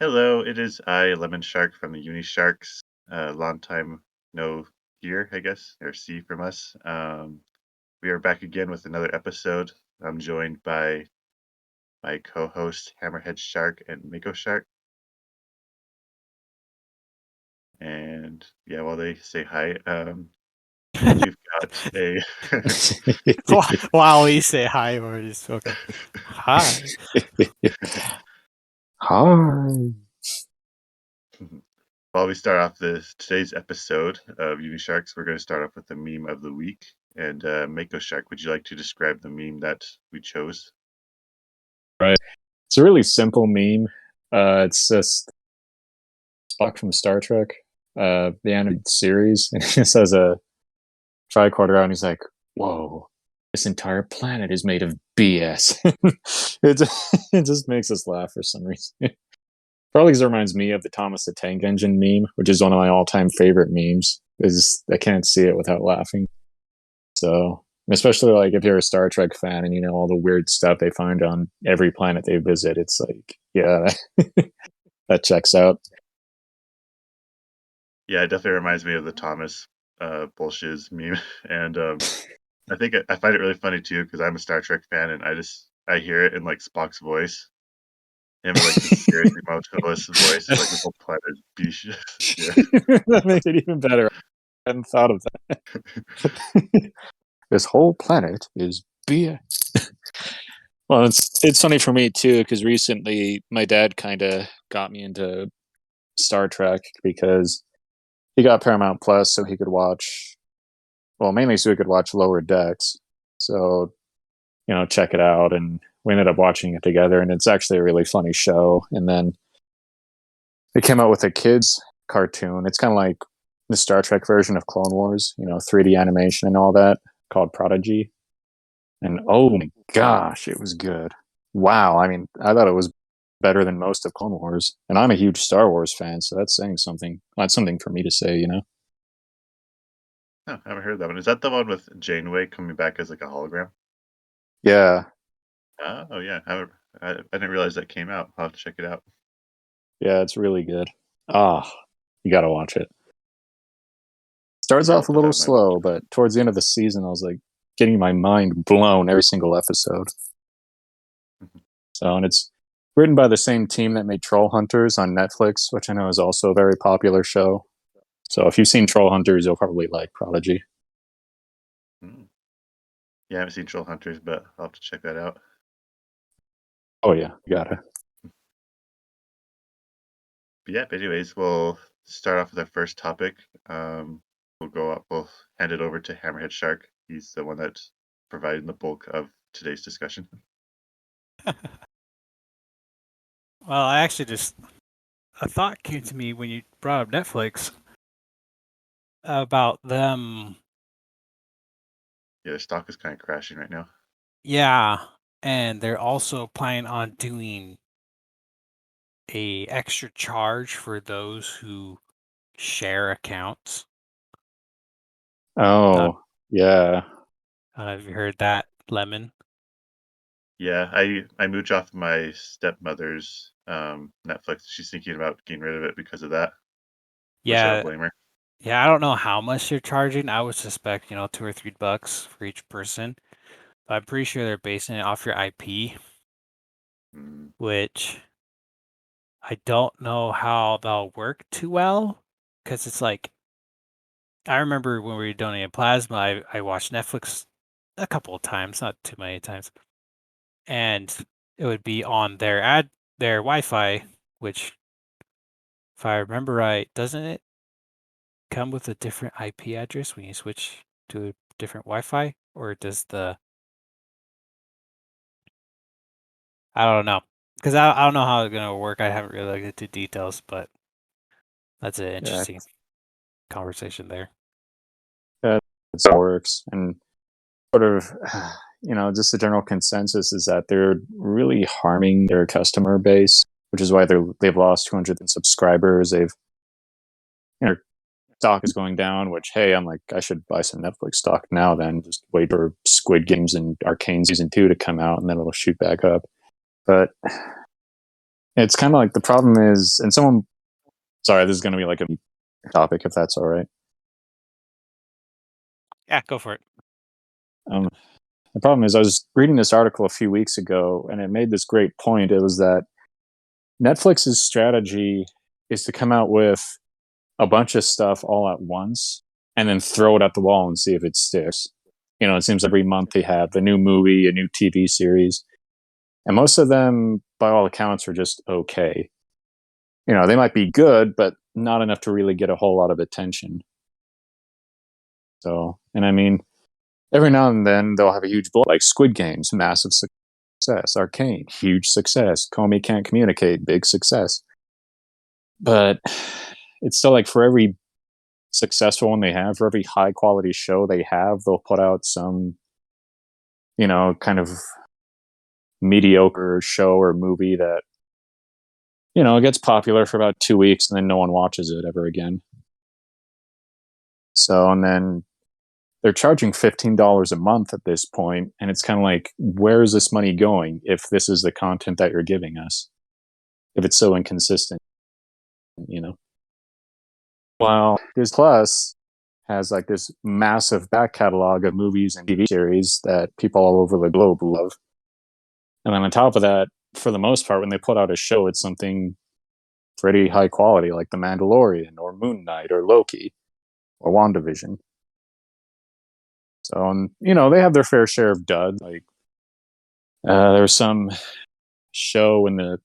Hello, it is I, Lemon Shark from the Unisharks. Long time no hear, I guess, or see from us. We are back again with another episode. I'm joined by my co-host Hammerhead Shark and Mako Shark. And yeah, while they say hi, we've got a While we say hi, we're just okay. Hi. Hi. while we start off today's episode of Unisharks, we're going to start off with the meme of the week. And Mako Shark, would you like to describe the meme that we chose? Right. It's a really simple meme. It's just Spock from Star Trek, the animated series, and he just has a tricorder out, and he's like, "Whoa, this entire planet is made of BS." It just makes us laugh for some reason. Probably because it reminds me of the Thomas the Tank Engine meme, which is one of my all-time favorite memes. Is I can't see it without laughing. So, especially like if you're a Star Trek fan and you know all the weird stuff they find on every planet they visit, it's like, yeah, that checks out. Yeah, it definitely reminds me of the Thomas bullshiz meme, and I think I find it really funny too because I'm a Star Trek fan, and I hear it in like Spock's voice, him like this serious emotionless voice, like this whole planet is beach. Yeah, That makes it even better. I hadn't thought of that. This whole planet is beer. Well, it's funny for me too because recently my dad kind of got me into Star Trek because he got Paramount Plus so he could watch, well, mainly so he could watch Lower Decks. So, check it out. And we ended up watching it together. And it's actually a really funny show. And then they came out with a kids cartoon. It's kind of like the Star Trek version of Clone Wars, 3D animation and all that, called Prodigy. And oh my gosh, it was good. Wow. I mean, I thought it was better than most of Clone Wars. And I'm a huge Star Wars fan, so that's saying something. That's something for me to say. oh, I haven't heard that one. Is that the one with Janeway coming back as like a hologram? Yeah. Oh yeah, I didn't realize that came out. I'll have to check it out. Yeah, it's really good. Ah, you got to watch it. Starts Yeah, I'll off have a to little have my slow, but towards the end of the season, I was like getting my mind blown every single episode. So, and it's written by the same team that made Troll Hunters on Netflix, which I know is also a very popular show. So, if you've seen Troll Hunters, you'll probably like Prodigy. Mm. Yeah, I haven't seen Troll Hunters, but I'll have to check that out. Oh yeah, you gotta. But yeah, but anyways, we'll start off with our first topic. We'll hand it over to Hammerhead Shark. He's the one that's providing the bulk of today's discussion. Well, I actually just a thought came to me when you brought up Netflix about them. Yeah, the stock is kind of crashing right now. Yeah, and they're also planning on doing a extra charge for those who share accounts. Not, Oh yeah, have you heard that, Lemon? Yeah, I mooch off my stepmother's Netflix. She's thinking about getting rid of it because of that, which I don't Yeah, blame her. yeah. I don't know how much they're charging. I would suspect $2 or $3 for each person. But I'm pretty sure they're basing it off your IP, Mm, which I don't know how that'll work too well because it's like I remember when we were donating plasma, I watched Netflix a couple of times, not too many times, and it would be on their Wi-Fi, which if I remember right, doesn't it come with a different IP address when you switch to a different Wi-Fi, or does the I don't know because I don't know how it's gonna work. I haven't really looked into details, but that's an yeah, interesting conversation there. yeah. It works, and sort of, just the general consensus is that they're really harming their customer base, which is why they've lost 200 subscribers. Their stock is going down. Which, hey, I'm like, I should buy some Netflix stock now. Then just wait for Squid Games and Arcane season 2 to come out, and then it'll shoot back up. But It's kind of like the problem is, and someone, sorry, this is going to be like a topic if that's all right. Yeah, go for it. The problem is, I was reading this article a few weeks ago, and it made this great point. It was that Netflix's strategy is to come out with a bunch of stuff all at once and then throw it at the wall and see if it sticks. It seems every month they have a new movie, a new TV series, and most of them, by all accounts, are just okay. They might be good, but not enough to really get a whole lot of attention. So, and I mean, every now and then they'll have a huge blow, like Squid Games, massive success. Arcane, huge success. Comey Can't Communicate, big success. But it's still like for every successful one they have, for every high quality show they have, they'll put out some, kind of mediocre show or movie that, gets popular for about 2 weeks and then no one watches it ever again. So, and then they're charging $15 a month at this point, and it's kind of like, where is this money going if this is the content that you're giving us? If it's so inconsistent, While Disney Plus has like this massive back catalog of movies and TV series that people all over the globe love. And then on top of that, for the most part, when they put out a show, it's something pretty high quality, like The Mandalorian or Moon Knight or Loki or WandaVision. So, they have their fair share of duds. Like, there was some show when the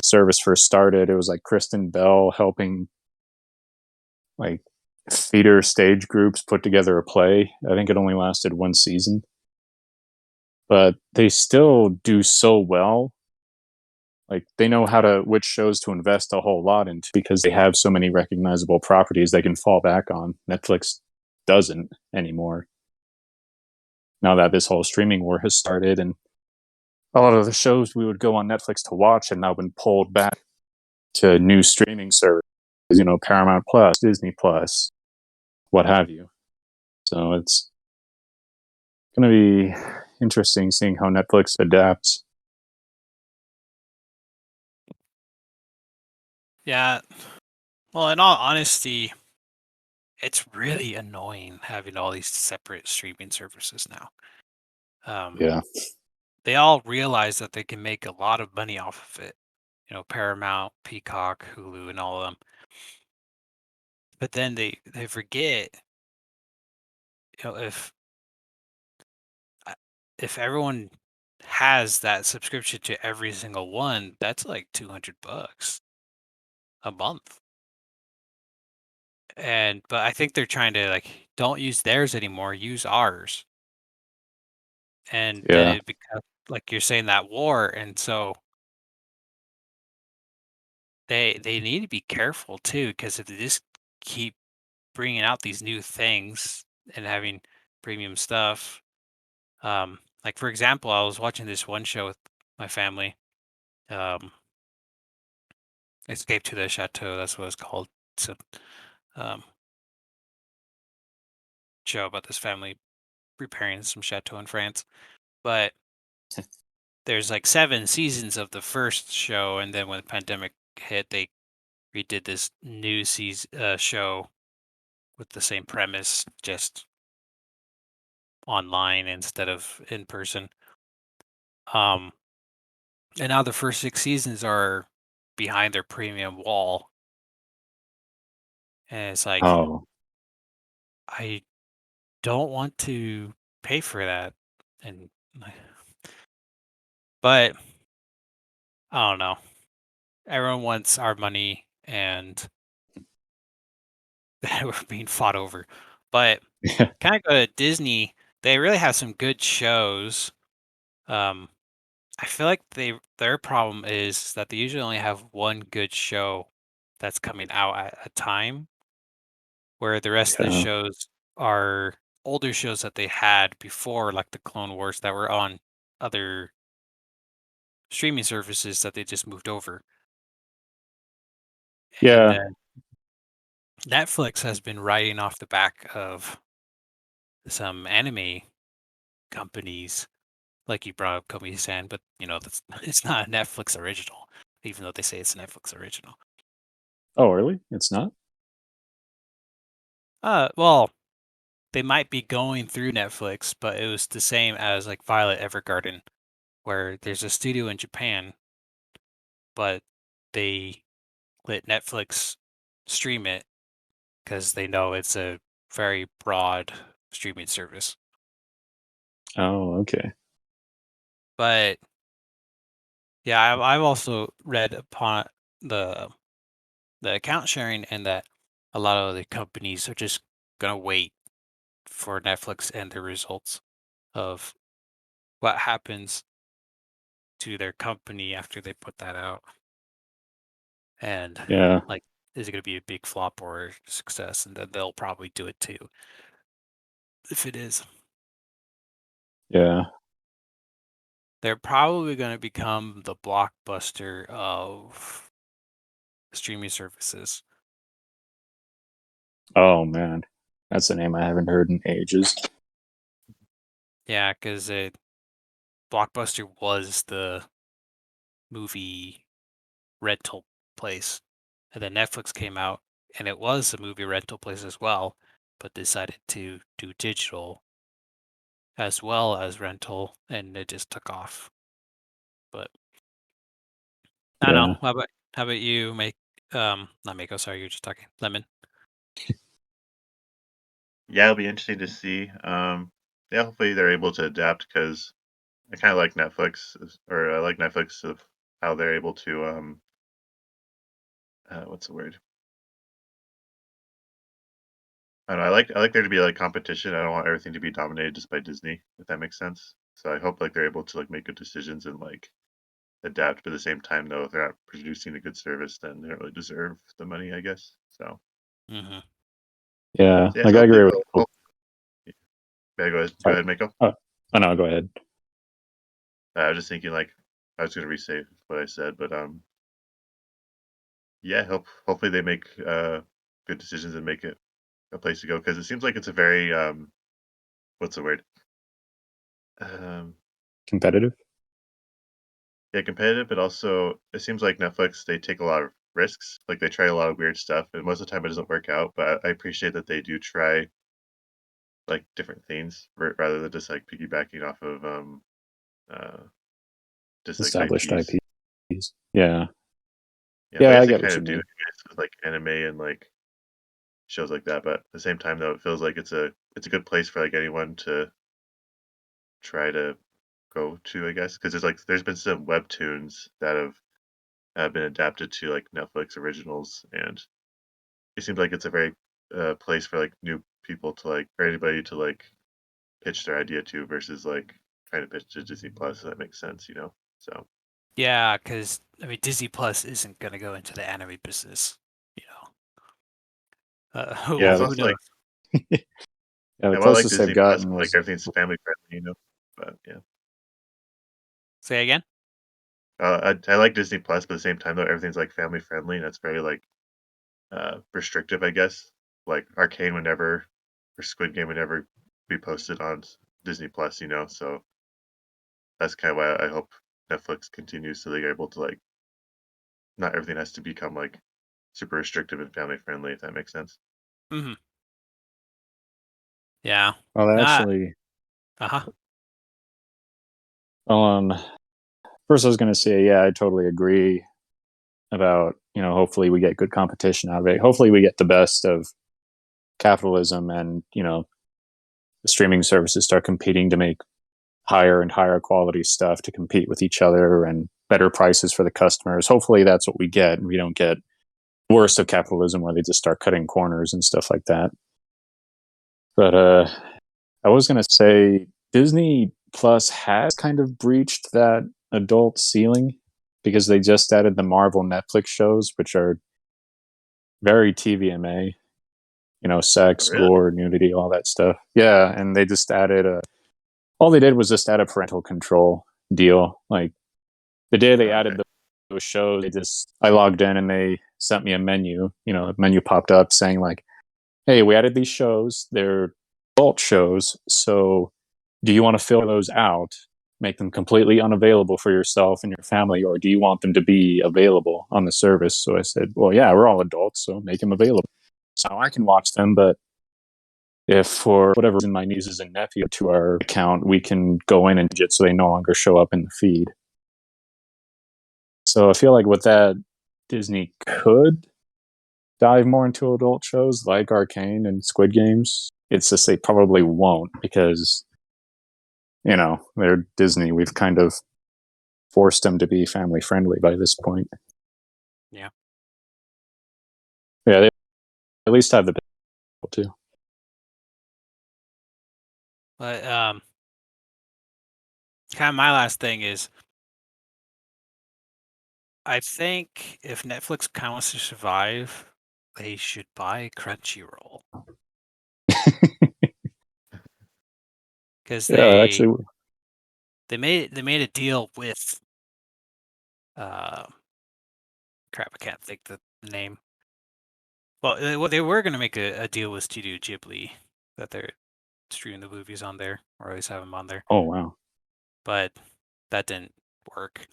service first started. It was like Kristen Bell helping like theater stage groups put together a play. I think it only lasted one season, but they still do so well. Like they know which shows to invest a whole lot into because they have so many recognizable properties they can fall back on. Netflix doesn't anymore. Now that this whole streaming war has started, and a lot of the shows we would go on Netflix to watch have now been pulled back to new streaming services, Paramount Plus, Disney Plus, what have you. So it's going to be interesting seeing how Netflix adapts. Yeah. Well, in all honesty, it's really annoying having all these separate streaming services now. Yeah. They all realize that they can make a lot of money off of it. Paramount, Peacock, Hulu, and all of them. But then they forget, if everyone has that subscription to every single one, that's like $200 a month. But I think they're trying to like, don't use theirs anymore, use ours. And then Yeah. it becomes like you're saying, that war. And so they need to be careful too, because if they just keep bringing out these new things and having premium stuff, like for example, I was watching this one show with my family, um, Escape to the Chateau. That's what it's called. It's a show about this family repairing some chateau in France. But there's like 7 seasons of the first show, and then when the pandemic hit, they redid this new show with the same premise, just online instead of in person. And now the first 6 seasons are behind their premium wall, and it's like, Oh, I don't want to pay for that, and but I don't know. Everyone wants our money, and we're being fought over. But yeah. kind of go to Disney. They really have some good shows. Um, I feel like their problem is that they usually only have one good show that's coming out at a time, where the rest of the Yeah. shows are older shows that they had before, like the Clone Wars, that were on other streaming services that they just moved over. And Yeah. then Netflix has been riding off the back of some anime companies like you brought up Komi-san, but that's it's not a Netflix original, even though they say it's a Netflix original. Oh, really? It's not? Well, they might be going through Netflix, but it was the same as like Violet Evergarden, where there's a studio in Japan, but they let Netflix stream it because they know it's a very broad streaming service. Oh, okay. But yeah, I've also read upon the account sharing and that a lot of the companies are just gonna wait for Netflix and the results of what happens to their company after they put that out. And Yeah, like, is it gonna be a big flop or a success? And then they'll probably do it too if it is. yeah. They're probably gonna become the Blockbuster of streaming services. Oh man, that's a name I haven't heard in ages. Yeah, because Blockbuster was the movie rental place. And then Netflix came out and it was a movie rental place as well, but decided to do digital as well as rental and it just took off. But I don't know. Yeah. How about you make not Mako, sorry, you're just talking. Lemon. Yeah, it'll be interesting to see. Yeah, hopefully they're able to adapt because I kind of like Netflix, or I like Netflix of how they're able to what's the word? I don't know, I like there to be like competition. I don't want everything to be dominated just by Disney, if that makes sense. So I hope like they're able to like make good decisions and like adapt, but at the same time though, if they're not producing a good service, then they don't really deserve the money, I guess. So, Mm-hmm. Yeah, so yeah, like so I hopefully agree with. we'll yeah, go Sorry. ahead, Mako. Oh no, go ahead. I was just thinking like I was gonna resay what I said, but yeah, hopefully they make good decisions and make it a place to go because it seems like it's a very what's the word? Um, Competitive. yeah, competitive, but also it seems like Netflix they take a lot of risks. Like they try a lot of weird stuff, and most of the time it doesn't work out. But I appreciate that they do try like different things rather than just like piggybacking off of uh just like Established IPs. IPs. Yeah. Yeah, but I Yeah, I guess they get what kind you of do, I mean. guess, with like anime and like shows like that. But at the same time, though, it feels like it's a good place for like anyone to try to go to, I guess, because there's been some webtoons that have been adapted to like Netflix originals, and it seems like it's a very place for like new people to like or anybody to like pitch their idea to versus like trying to pitch to Disney Plus. If that makes sense, you know. So Yeah, because I mean Disney Plus isn't gonna go into the anime business, you yeah, Yeah, well, it's the, who also like knows? yeah, the yeah, what I like closest they've Disney Plus, gotten like was everything's family friendly, you know. But yeah, Say again? I like Disney Plus, but at the same time though, everything's like family friendly, and it's very like restrictive, I guess. Like Arcane would never, or Squid Game would never be posted on Disney Plus, you know. So that's kind of why I hope Netflix continues so they're able to like not everything has to become like super restrictive and family friendly, if that makes sense. Mm-hmm. Yeah. well Not. actually Uh-huh. um first I was gonna say, yeah, I totally agree about, hopefully we get good competition out of it. Hopefully we get the best of capitalism and, the streaming services start competing to make higher and higher quality stuff to compete with each other and better prices for the customers. Hopefully that's what we get. We don't get worst of capitalism where they just start cutting corners and stuff like that. But I was gonna say Disney Plus has kind of breached that adult ceiling because they just added the Marvel Netflix shows, which are very TVMA, Oh, sex, really? gore, nudity, all that stuff. Yeah, and they just added all they did was just add a parental control deal. Like the day they Oh, added okay. those shows, I logged in and they sent me a menu. A menu popped up saying like, "Hey, we added these shows. They're adult shows. So, do you want to fill those out? make them completely unavailable for yourself and your family, or do you want them to be available on the service? So I said, well, yeah, we're all adults, so make them available. So I can watch them, but if for whatever reason my nieces and nephew to our account, we can go in and change it so they no longer show up in the feed. So I feel like with that, Disney could dive more into adult shows like Arcane and Squid Games. It's just they probably won't because, they're Disney. We've kind of forced them to be family friendly by this point. Yeah. Yeah, they at least have the potential to. But kind of my last thing is, I think if Netflix kind of wants to survive, they should buy Crunchyroll because Yeah, actually, they made a deal with crap, I can't think the name. Well, they were going to make a deal with Studio Ghibli that they're streaming the movies on there, or at least have them on there, oh wow. but that didn't work.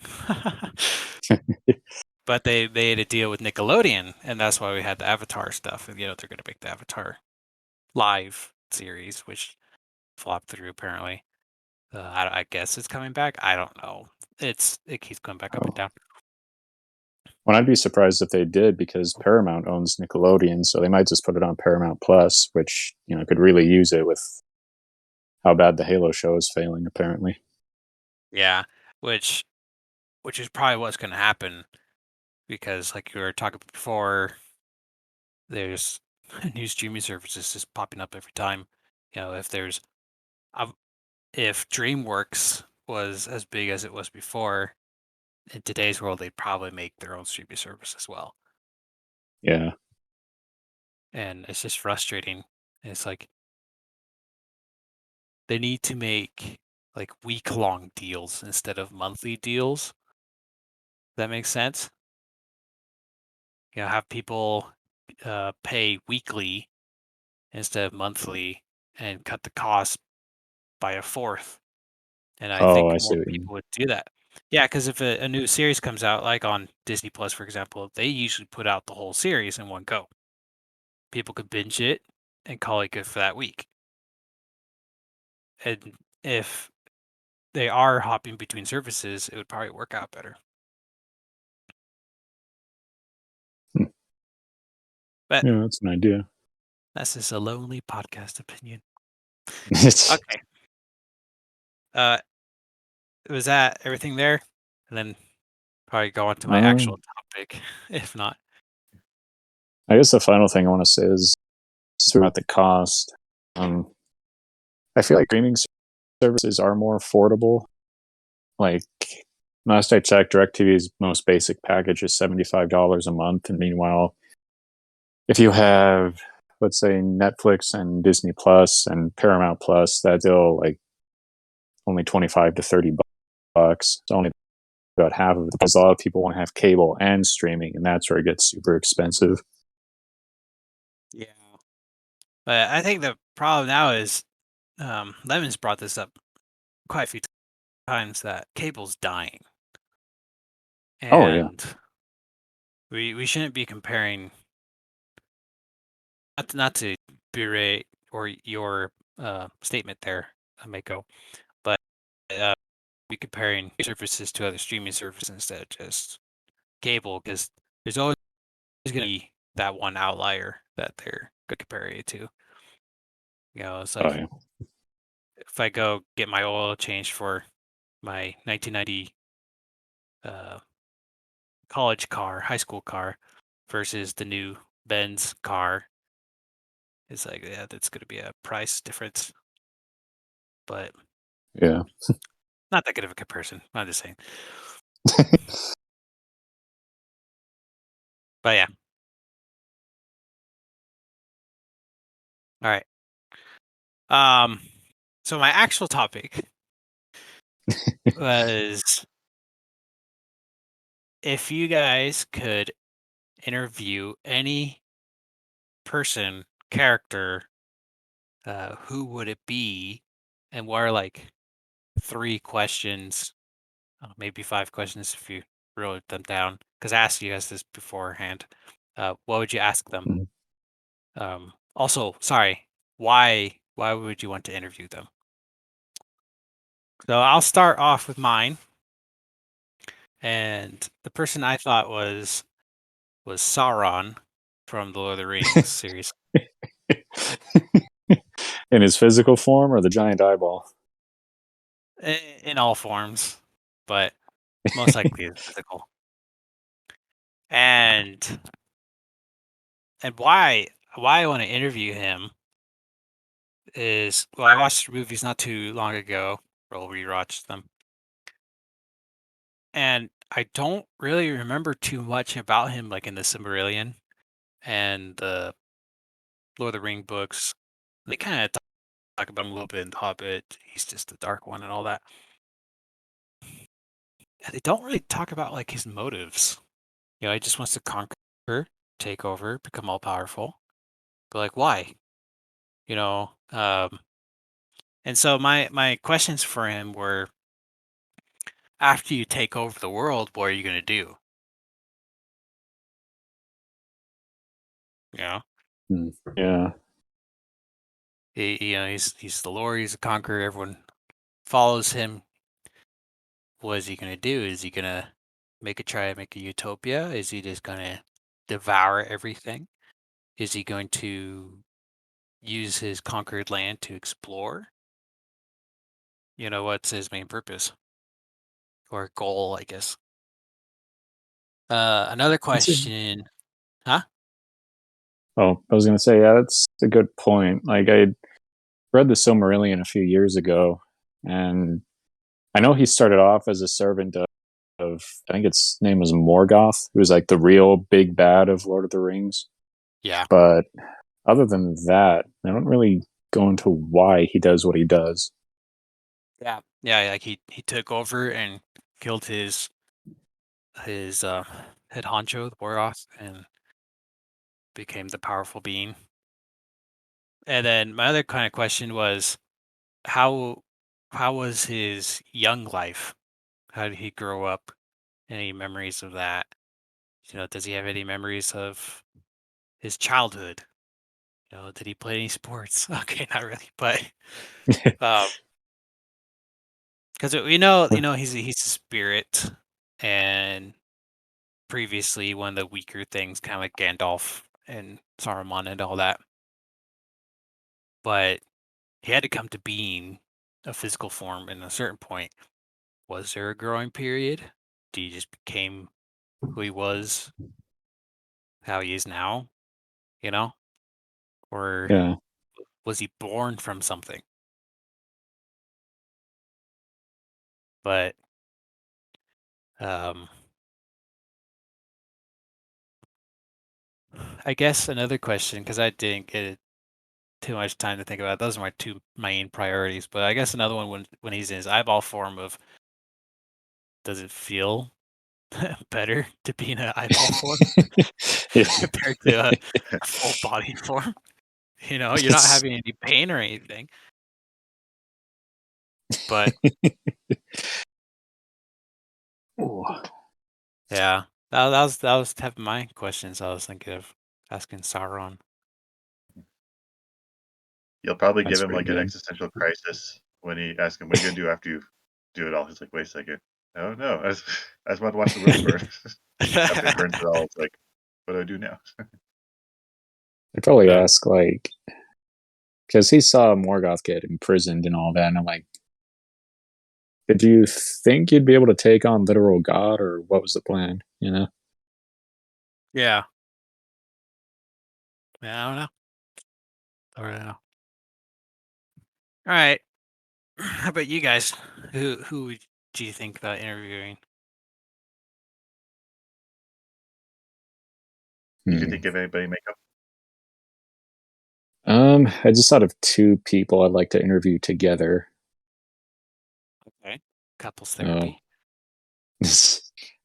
But they had a deal with Nickelodeon, and that's why we had the Avatar stuff. And they're going to make the Avatar live series, which flopped through apparently. I guess it's coming back. I don't know. It keeps going back up and down. Well, I'd be surprised if they did because Paramount owns Nickelodeon, so they might just put it on Paramount Plus, which could really use it with how bad the Halo show is failing. Apparently, Yeah, which is probably what's going to happen because, like you were talking before, there's new streaming services just popping up every time. If there's if DreamWorks was as big as it was before, in today's world, they'd probably make their own streaming service as well. yeah. And it's just frustrating. It's like they need to make like week-long deals instead of monthly deals. That makes sense. Have people pay weekly instead of monthly and cut the cost by a fourth. And I Oh, think I more see what you mean. people would do that. Yeah, because if a new series comes out, like on Disney Plus, for example, they usually put out the whole series in one go. People could binge it and call it good for that week. And if they are hopping between services, it would probably work out better. But Yeah, that's an idea. that's just a lonely podcast opinion. It's Okay. Was that everything there? And then probably go on to my actual topic, if not. I guess the final thing I want to say is about the cost. I feel like streaming services are more affordable. Like last I checked, DirecTV's most basic package is $75 a month, and meanwhile, if you have, let's say, Netflix and Disney Plus and Paramount Plus, that's still like only 25 to 30 bucks. It's only about half of it because a lot of people want to have cable and streaming, and that's where it gets super expensive. Yeah. But I think the problem now is Lemon's brought this up quite a few times that cable's dying. Oh yeah, And we shouldn't be comparing, not to berate or your statement there, Mako, but be comparing services to other streaming services instead of just cable, because there's always going to be that one outlier that they're going to compare it to. It's oh like yeah. if I go get my oil changed for my 1990 college car, high school car, versus the new Benz car, it's like, yeah, that's going to be a price difference. But Yeah. not that good of a comparison. I'm just saying. But yeah. All right. So my actual topic was if you guys could interview any person, character, who would it be, and what are like 3 questions, maybe 5 questions if you wrote them down. Because I asked you guys this beforehand. What would you ask them? Mhm. Also, sorry, why would you want to interview them? So I'll start off with mine, and the person I thought was Sauron from the Lord of the Rings series. In his physical form or the giant eyeball? In all forms, but most likely it's physical. And why I want to interview him is, well, I watched the movies not too long ago. We'll rewatch them, and I don't really remember too much about him, like in the Silmarillion and the Lord of the Ring books. They kind of talk about him a little bit in The Hobbit. He's just the Dark One and all that. And they don't really talk about like his motives. He just wants to conquer, take over, become all powerful. But like, why? You know. And so my questions for him were: after you take over the world, what are you gonna do? You know, Yeah. he's the Lord. He's a conqueror. Everyone follows him. What is he gonna do? Is he gonna try to make a utopia? Is he just gonna devour everything? Is he going to use his conquered land to explore? What's his main purpose or goal, I guess? Another That's a, question, huh? oh, I was going to say, yeah, that's a good point. Like, I read the Silmarillion a few years ago, and I know he started off as a servant of I think its name was Morgoth, who was like the real big bad of Lord of the Rings. Yeah, But other than that, I don't really go into why he does what he does. yeah. Like he took over and killed his head honcho, the Boros, and became the powerful being. And then my other kind of question was, how how was his young life? How did he grow up? Any memories of that? Does he have any memories of his childhood? Did he play any sports? Okay, not really, but um, because he's a spirit, and previously one of the weaker things, kind of like Gandalf and Saruman and all that. But he had to come to being a physical form in a certain point. Was there a growing period? Did he just became who he was, how he is now? You know, or Yeah. was he born from something? But um, I guess another question, because I didn't get too much time to think about it. Those are my two main priorities. But I guess another one, when he's in his eyeball form, of does it feel better to be in an eyeball form Yeah. compared to a full body form? You're not having any pain or anything. But Ooh. yeah, that was type of my questions I was thinking of asking Sauron. You'll probably give That's him pretty like an good. existential crisis when he asks him, "What are you gonna do after you do it all?" He's like, "Wait a second. Oh no, I just want to watch the world burn." After he burns it all, it's like, "What do I do now?" I'd probably Uh, ask, like, because he saw Morgoth get imprisoned and all that, and I'm like, did you think you'd be able to take on literal God, or what was the plan? You know? yeah, yeah, I don't know. I don't know. All right. How about you guys? Who do you think about interviewing? Did you Hmm. think of anybody makeup? I just thought of two people I'd like to interview together. Okay. Couples Oh, therapy.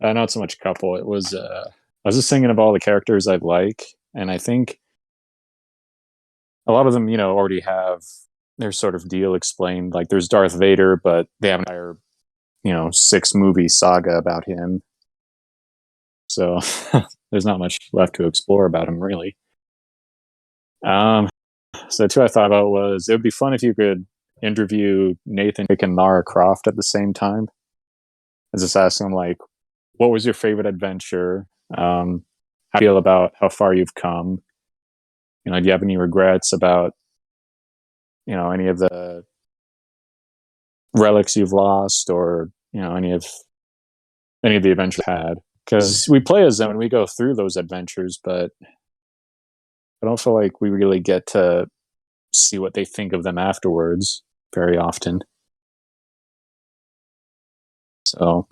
not so much couple. It was I was just thinking of all the characters I'd like, and I think a lot of them, already have their sort of deal explained. Like there's Darth Vader, but they have an entire 6-movie saga about him. So there's not much left to explore about him, really. So two I thought about was it would be fun if you could interview Nathan Drake and Lara Croft at the same time. I just ask them like, what was your favorite adventure? How do you feel about how far you've come? Do you have any regrets about any of the relics you've lost, or any of the adventures you had? Because we play as them and we go through those adventures, but I don't feel like we really get to see what they think of them afterwards very often. So,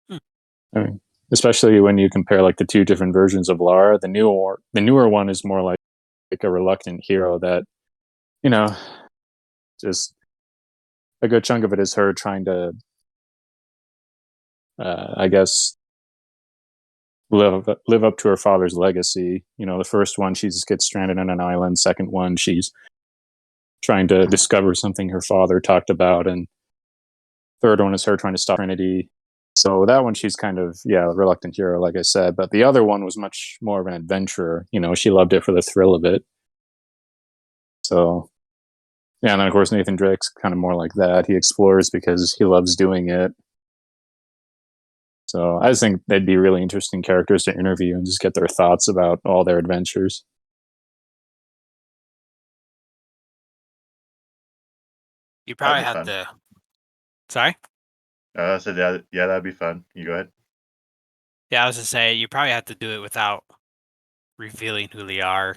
I mean, especially when you compare like the two different versions of Lara, the newer one is more like a reluctant hero that, you know, just a good chunk of it is her trying to, I guess, live up to her father's legacy. The first one she just gets stranded on an island. Second one she's trying to discover something her father talked about, and third one is her trying to stop Trinity. So that one she's kind of reluctant hero, like I said. But the other one was much more of an adventurer. She loved it for the thrill of it. So yeah, and then of course Nathan Drake's kind of more like that. He explores because he loves doing it. So I just think they'd be really interesting characters to interview and just get their thoughts about all their adventures. You That'd probably be have fun. to. Sorry? I said, yeah, that'd be fun. You go ahead. Yeah, I was to say you probably have to do it without revealing who they are.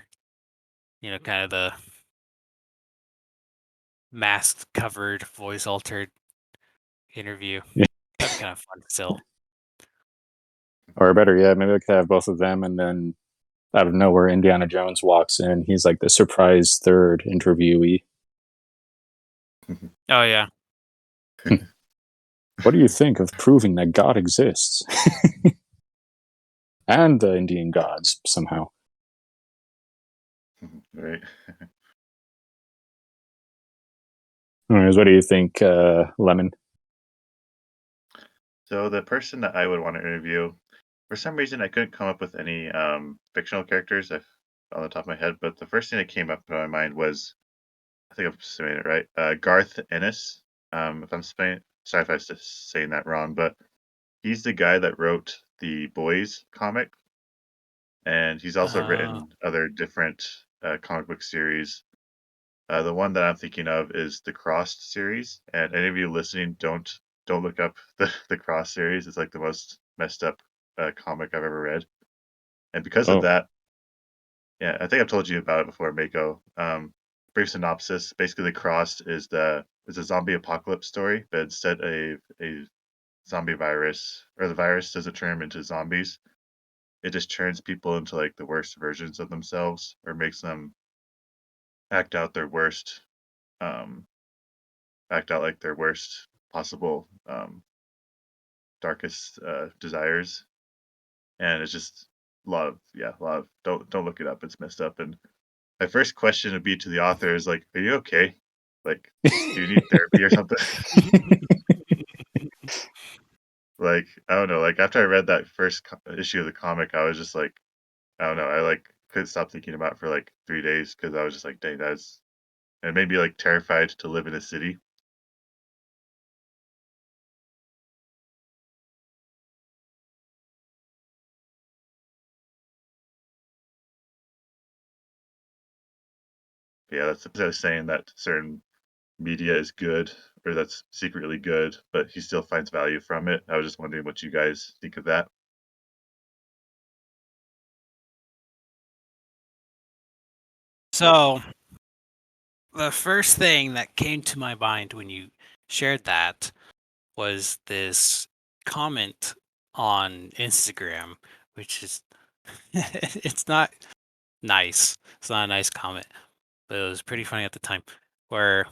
Kind of the masked, covered, voice altered interview. Yeah. That'd be kind of fun still. Or better yet, maybe I could have both of them, and then out of nowhere, Indiana Jones walks in. He's like the surprise third interviewee. Oh yeah. What do you think of proving that God exists? And the Indian gods, somehow. Right. Anyways, what do you think, Lemon? So the person that I would want to interview, for some reason, I couldn't come up with any fictional characters on the top of my head, but the first thing that came up in my mind was, I think I'm saying it right, Garth Ennis. If I'm sorry if I was just saying that wrong, but he's the guy that wrote the Boys comic, and he's also written other different comic book series. The one that I'm thinking of is the Crossed series, and any of you listening, don't look up the Cross series. It's like the most messed up comic I've ever read, and because of Oh, that, yeah, I think I've told you about it before, Mako. Brief synopsis: basically, the Crossed is a zombie apocalypse story, but instead a zombie virus, or the virus doesn't turn them into zombies. It just turns people into like the worst versions of themselves, or makes them act out their worst, um, act out like their worst possible, darkest desires. And it's just a lot of don't look it up. It's messed up. And my first question would be to the author is like, are you okay? Like, do you need therapy or something? Like, I don't know. Like after I read that first issue of the comic, I was just like, I don't know. I like couldn't stop thinking about it for like 3 days because I was just like, dang, that's it made me like terrified to live in a city. Yeah, that's what I was saying, that certain media is good or that's secretly good, but he still finds value from it. I was just wondering what you guys think of that. So the first thing that came to my mind when you shared that was this comment on Instagram, which is it's not nice. It's not a nice comment, but it was pretty funny at the time, where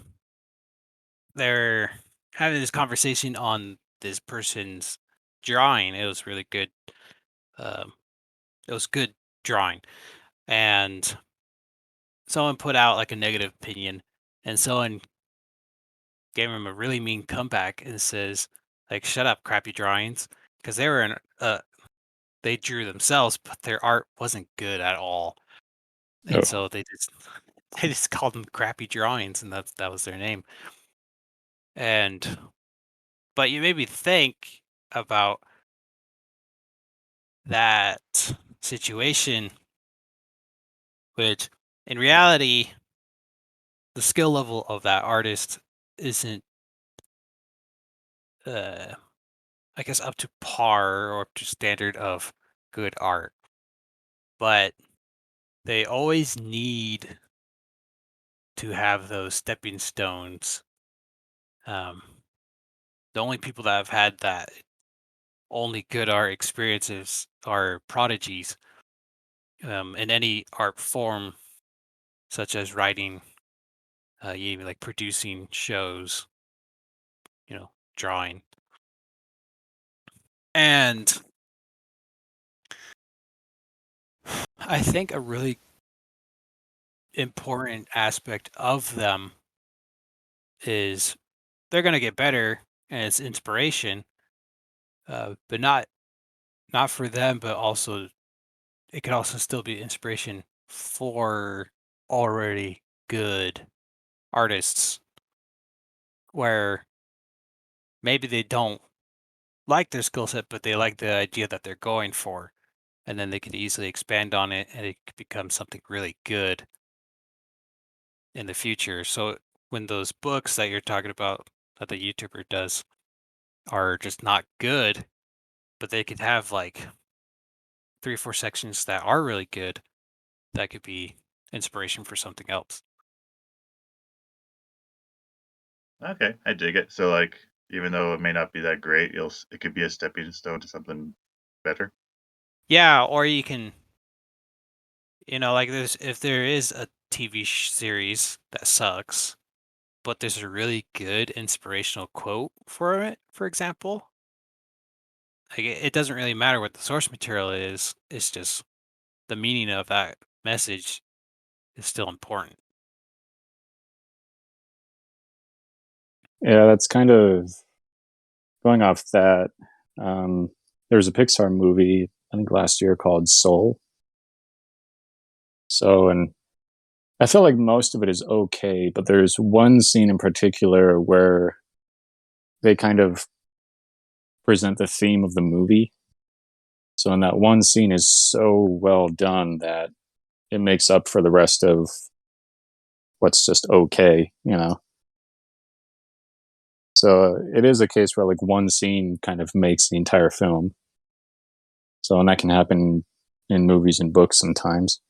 they're having this conversation on this person's drawing. It was really good. Um, it was good drawing, and someone put out like a negative opinion, and someone gave him a really mean comeback and says, like, "Shut up, crappy drawings," because they were in they drew themselves, but their art wasn't good at all, and Oh, so they just called them crappy drawings, and that was their name. And but you made me think about that situation, which in reality, the skill level of that artist isn't, uh, I guess, up to par or up to standard of good art. But they always need to have those stepping stones. Um, the only people that have had that only good art experiences are prodigies in any art form, such as writing, even like producing shows, drawing. And I think a really important aspect of them is they're going to get better and it's inspiration, but not for them, but also it could also still be inspiration for already good artists where maybe they don't like their skill set, but they like the idea that they're going for, and then they could easily expand on it and it could become something really good in the future. So when those books that you're talking about that the YouTuber does are just not good, but they could have like 3 or 4 sections that are really good, that could be inspiration for something else. Okay, I dig it. So, like, even though it may not be that great, it could be a stepping stone to something better. Yeah, or you can, like if there is a TV series that sucks, but there's a really good inspirational quote for it, for example, like it doesn't really matter what the source material is, it's just the meaning of that message is still important. yeah, that's kind of going off that. Um, there was a Pixar movie, I think last year, called Soul. So, and I feel like most of it is okay, but there's one scene in particular where they kind of present the theme of the movie. So, in that one scene is so well done that it makes up for the rest of what's just okay. So it is a case where like one scene kind of makes the entire film. So, and that can happen in movies and books sometimes.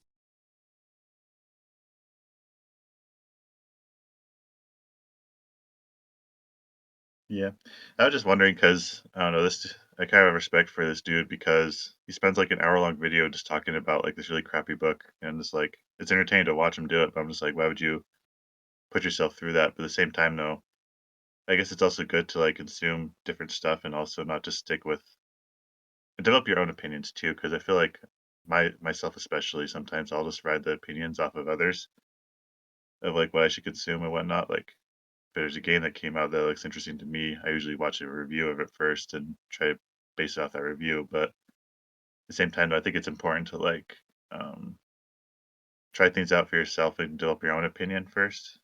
Yeah, I was just wondering because I don't know this. I kind of have respect for this dude because he spends like an hour-long video just talking about like this really crappy book, and it's like it's entertaining to watch him do it. But I'm just like, why would you put yourself through that? But at the same time, though, I guess it's also good to like consume different stuff and also not just stick with and develop your own opinions too. Because I feel like myself especially sometimes I'll just ride the opinions off of others of like what I should consume and whatnot. Like if there's a game that came out that looks interesting to me, I usually watch a review of it first and try to base it off that review. But at the same time, I think it's important to like um, try things out for yourself and develop your own opinion first,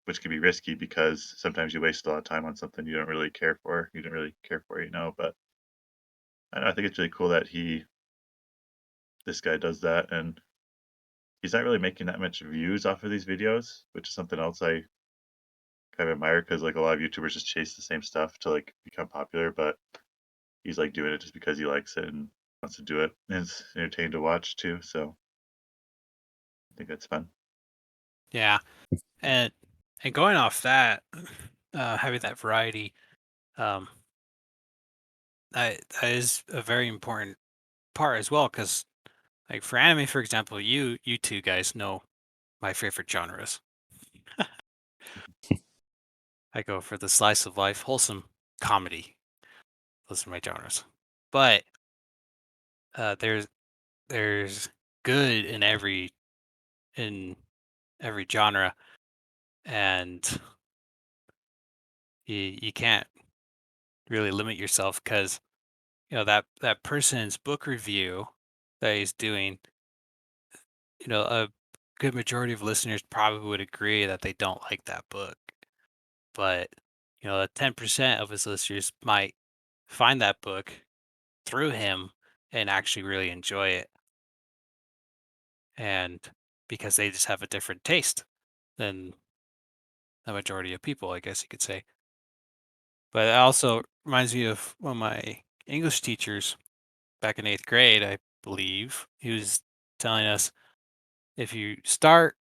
which can be risky because sometimes you waste a lot of time on something you don't really care for. You don't really care for. But I don't know, I think it's really cool that this guy does that, and he's not really making that much views off of these videos, which is something else I kind of admire because like a lot of YouTubers just chase the same stuff to like become popular, but he's like doing it just because he likes it and wants to do it. And it's entertaining to watch too, so I think that's fun. Yeah, and going off that, having that variety, um, that is a very important part as well. Because like for anime, for example, you two guys know my favorite genres. I go for the slice of life, wholesome comedy. Those are my genres. But uh, there's there's good in every genre, and you can't really limit yourself because that person's book review that he's doing. A good majority of listeners probably would agree that they don't like that book, but 10% of his listeners might find that book through him and actually really enjoy it, and because they just have a different taste than the majority of people, I guess you could say. But it also reminds me of one of my English teachers back in 8th grade, I believe. He was telling us if you start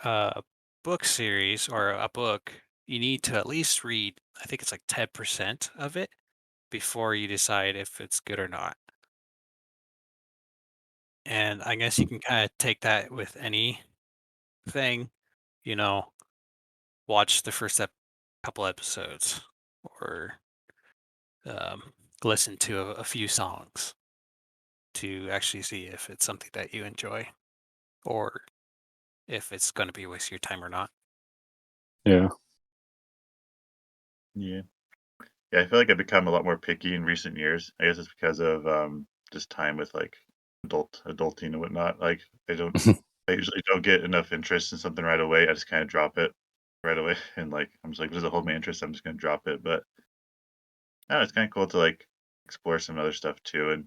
a book series or a book, you need to at least read, I think it's like 10% of it before you decide if it's good or not. And I guess you can kind of take that with anything, you know, watch the first couple episodes or um, listen to a few songs to actually see if it's something that you enjoy or if it's going to be a waste of your time or not. Yeah. Yeah. Yeah, I feel like I've become a lot more picky in recent years. I guess it's because of just time with like adulting and whatnot. Like I usually don't get enough interest in something right away. I just kind of drop it right away, and like I'm just like, does it hold my interest? I'm just gonna drop it. But I don't know, it's kind of cool to like explore some other stuff too. And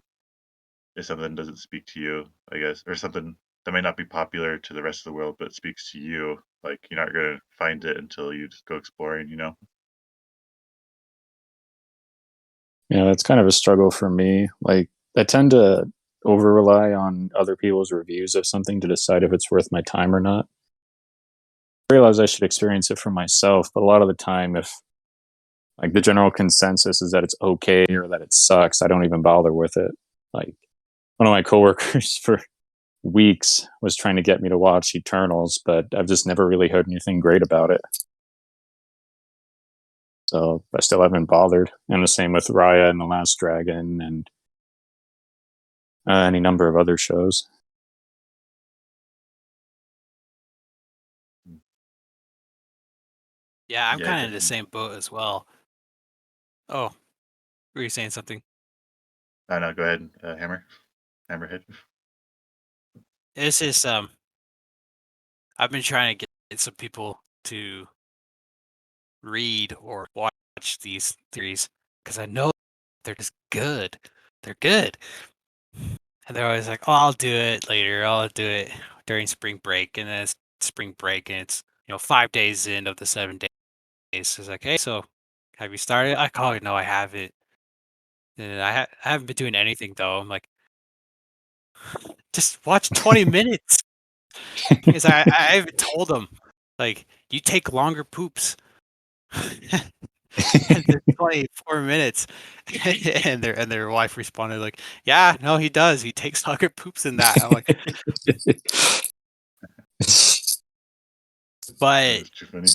if something doesn't speak to you, I guess, or something that may not be popular to the rest of the world, but speaks to you, like you're not gonna find it until you just go exploring. Yeah, that's kind of a struggle for me. Like, I tend to over rely on other people's reviews of something to decide if it's worth my time or not. I realize I should experience it for myself, but a lot of the time, if like the general consensus is that it's okay or that it sucks, I don't even bother with it. Like, one of my coworkers for weeks was trying to get me to watch Eternals, but I've just never really heard anything great about it. So I still haven't bothered. And the same with Raya and the Last Dragon and any number of other shows. Yeah, I'm Yeah, kind of in the definitely. same boat as well. Oh, were you saying something? I know. Go ahead, Hammerhead. It's just I've been trying to get some people to read or watch these theories because I know they're just good. They're good. And they're always like, "Oh, I'll do it later. I'll do it during spring break." And then it's spring break and it's, 5 days in of the 7 days. So it's like, "Hey, so have you started?" I call it, "No, I haven't." And I haven't been doing anything though. I'm like, "Just watch 20 minutes." Because I even told them, like, "You take longer poops." And they're 24 minutes. And their wife responded like, "Yeah, no, he does. He takes longer poops than that." I'm like, "But That's too funny.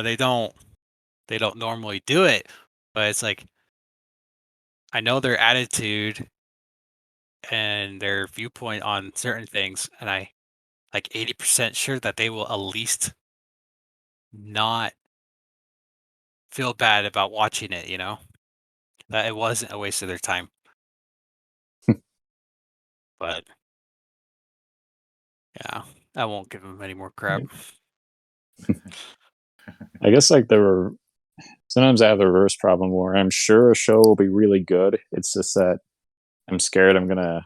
they don't normally do it." But it's like I know their attitude and their viewpoint on certain things, and I like 80% sure that they will at least not feel bad about watching it, that it wasn't a waste of their time. But yeah, I won't give them any more crap. I guess like sometimes I have the reverse problem where I'm sure a show will be really good. It's just that I'm scared I'm gonna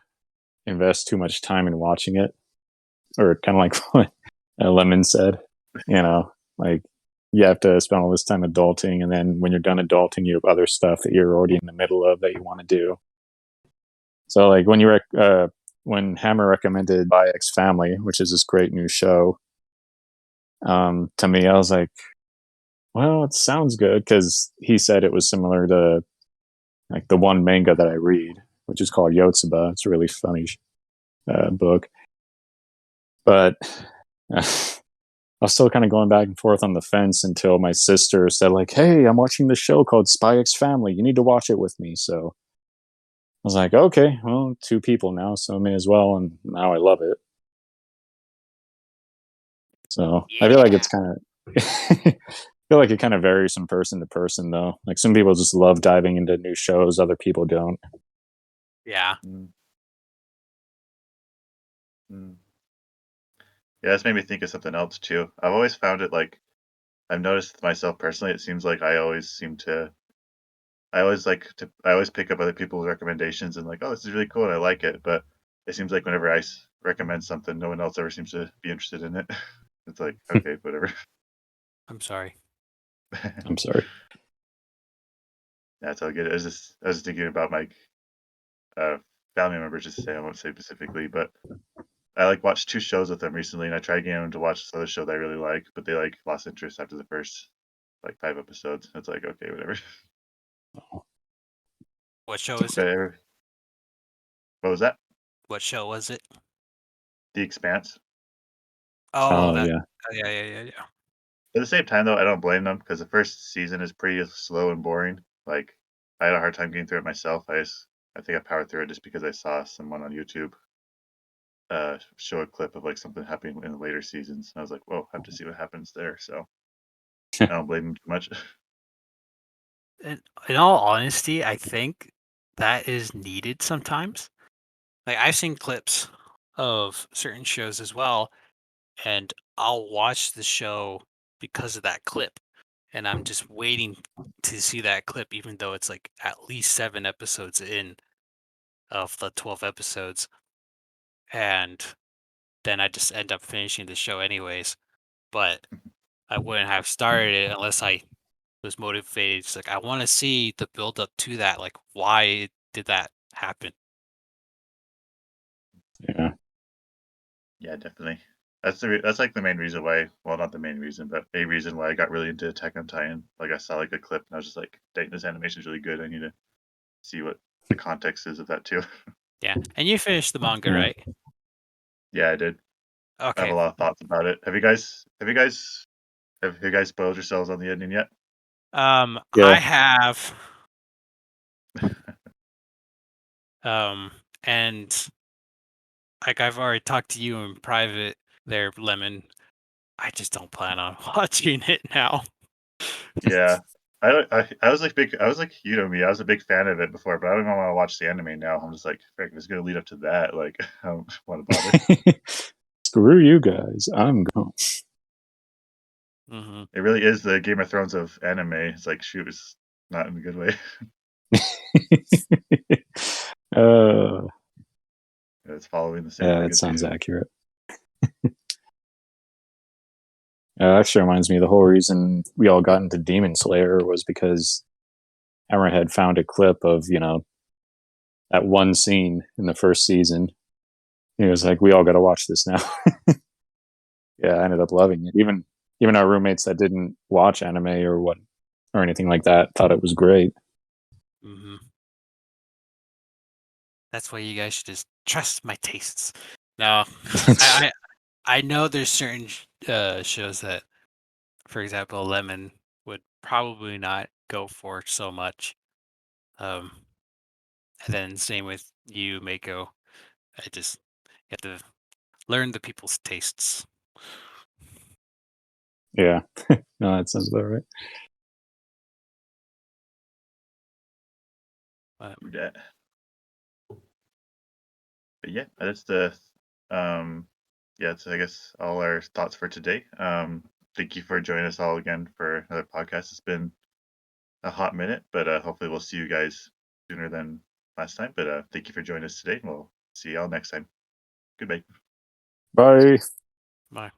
invest too much time in watching it, or kind of like what Lemon said. You know, like you have to spend all this time adulting, and then when you're done adulting, you have other stuff that you're already in the middle of that you want to do. So like when Hammer recommended By X Family, which is this great new show, to me, I was like, well, it sounds good because he said it was similar to like the one manga that I read, which is called Yotsuba. It's a really funny book, but I was still kind of going back and forth on the fence until my sister said, like, "Hey, I'm watching this show called Spy X Family. You need to watch it with me." So I was like, "Okay, well, two people now, so I may as well." And now I love it. So I feel like it's kind of. I feel like it kind of varies from person to person, though. Like some people just love diving into new shows, other people don't. Yeah. Mm. Mm. Yeah, that's made me think of something else too. I've always found it like I've noticed myself personally. It seems like I always pick up other people's recommendations and like, oh, this is really cool and I like it. But it seems like whenever recommend something, no one else ever seems to be interested in it. It's like, okay, whatever. I'm sorry. I'm sorry. That's all good. I was just thinking about my uh, family members. Just to say, I won't say specifically, but I like watched 2 shows with them recently, and I tried getting them to watch this other show that I really like, but they like lost interest after the first like 5 episodes. It's like, okay, whatever. What show is it? But what was that? What show was it? The Expanse. Oh, Oh that. yeah. Oh, yeah. At the same time, though, I don't blame them because the first season is pretty slow and boring. Like, I had a hard time getting through it myself. I think I powered through it just because I saw someone on YouTube show a clip of like something happening in the later seasons, and I was like, "Whoa, I have to see what happens there." So I don't blame them too much. In all honesty, I think that is needed sometimes. Like I've seen clips of certain shows as well, and I'll watch the show because of that clip. And I'm just waiting to see that clip, even though it's like at least 7 episodes in of the 12 episodes. And then I just end up finishing the show anyways. But I wouldn't have started it unless I was motivated. It's like I want to see the build up to that. Like, why did that happen? Yeah. Yeah, definitely. That's like the main reason why. Well, not the main reason, but a reason why I got really into Attack on Titan. Like I saw like a clip and I was just like, "Dang, this animation is really good. I need to see what the context is of that too." Yeah, and you finished the manga, Yeah. right? Yeah, I did. I have Okay. a lot of thoughts about it. Have you guys spoiled yourselves on the ending yet? Yeah. I have, um, and like I've already talked to you in private there, Lemon. I just don't plan on watching it now. Yeah. I was like big. I was like you know me. I was a big fan of it before, but I don't even want to watch the anime now. I'm just like, frick, it's gonna lead up to that. Like, I don't want to bother. Screw you guys. I'm going. Hmm. It really is the Game of Thrones of anime. It's like, shoot, it's not in a good way. uh, It's following the same yeah, that legacy. sounds accurate. Actually reminds me, the whole reason we all got into Demon Slayer was because Hammerhead found a clip of, that one scene in the first season. He was like, we all got to watch this now. Yeah, I ended up loving it. Even our roommates that didn't watch anime or anything like that thought it was great. Hmm. That's why you guys should just trust my tastes. No, I I know there's certain shows that, for example, Lemon would probably not go for so much. Um, and then same with you, Mako. I just you have to learn the people's tastes. Yeah, no, that sounds about right. But Yeah. But yeah, that's the yeah, it's I guess all our thoughts for today. Thank you for joining us all again for another podcast. It's been a hot minute, but hopefully we'll see you guys sooner than last time. But thank you for joining us today. We'll see y'all next time. Goodbye. Bye. bye.